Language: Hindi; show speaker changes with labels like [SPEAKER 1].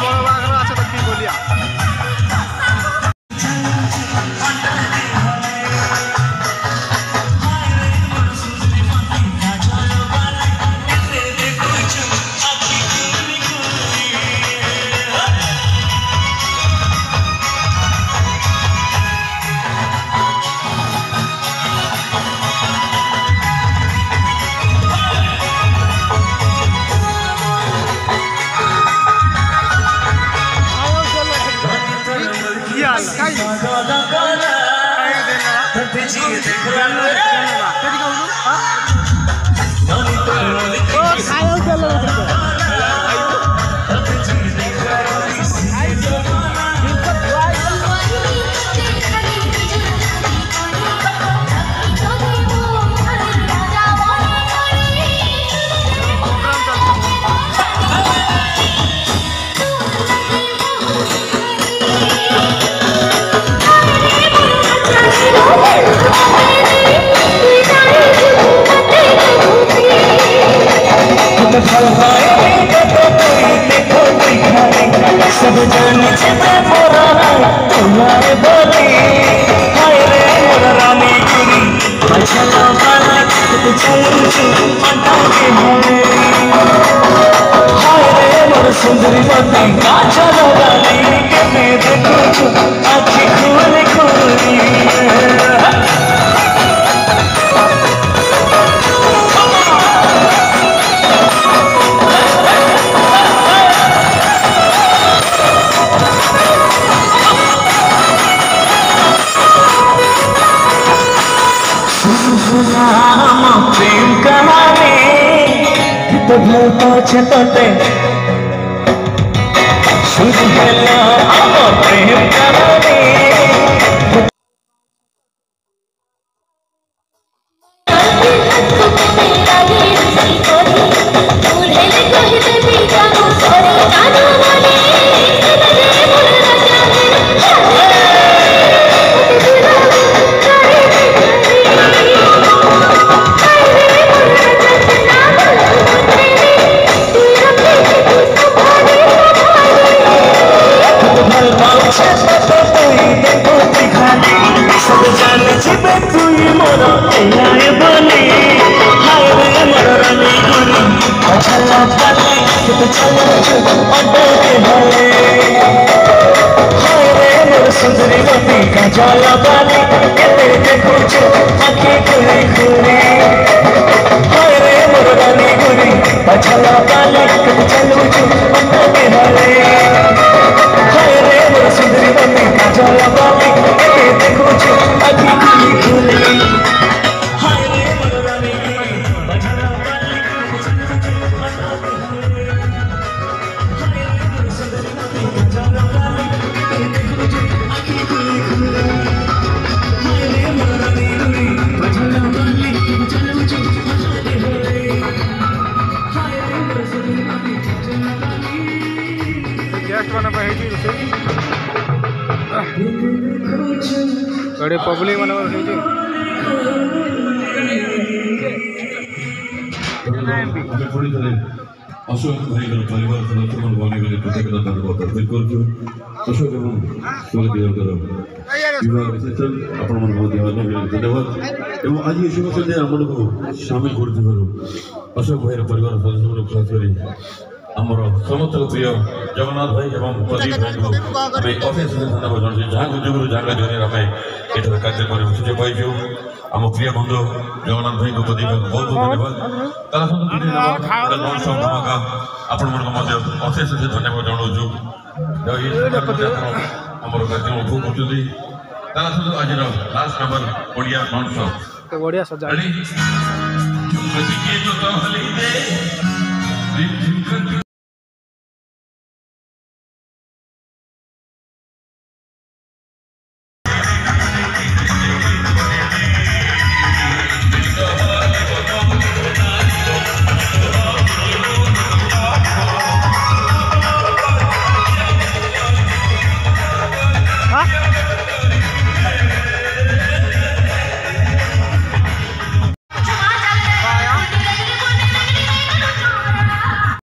[SPEAKER 1] बड़ बागर आसे देखी बोलिया
[SPEAKER 2] सब जाने तुम्हारे बोली हाय रे मोर रानी गुरी मछला वाला हाय रे मोर सुंदरी बती काचल रानी के मैं देखो आँखी खोली खोली प्रेम कहानी तो घर पहुँचे तोते सुन प्रेम कहानी सब जाने छिपे तू मोर एलाए बनी हाय रे मोर रानी गुरी मछला पाले तो चलो अड्डे के भले हाय रे मोर सुंदरी बती का जाला बाली केते देखो आँखें खुली खुली हाय रे मोर रानी गुरी मछला पाले तो चलो अड्डे के भले हाय रे मोर सुंदरी बती का जाला बाली केते देखो आँखें खुली खुली हाय रे मोर रानी गुरी मछला पाले तो चलो अड्डे के भले हाय रे मोर सुंदरी बती का जाला बाली केते देखो आँखें खुली खुली हाय रे मोर रानी गुरी मछला पाले तो चलो अड्डे के भले हाय रे मोर सुंदरी बती का जाला बाली
[SPEAKER 1] गेस्ट बना पाए बड़े पब्लिक बना
[SPEAKER 3] अशोक भाई परिवार सदस्य बने कृतज्ञता धन्यवाद अर्पित करुँ अशोक एवं सुमति विवाह रिसेप्शन आपण धन्यवाद एवं आज ये शुभ संध्या आम को सामिल कर अशोक भाई परिवार सदस्य खास कर आमर समस्त प्रिय जगन्नाथ भाई एवं प्रदीप भाई को अशेष धन्यवाद जनाऊँ जहाँ जोगु जहाँ जरिए आम ये कार्य कर सुझे पाइचु आम प्रिय बंधु जगन्नाथ भाई को प्रदीप भाई बहुत बहुत धन्यवाद धमाका आपण अशेष धन्यवाद जनाऊँ आमर कार्यक्रम उपभोग कर आज लास्ट नंबर ओडिया महोत्सव
[SPEAKER 1] बढ़िया सजा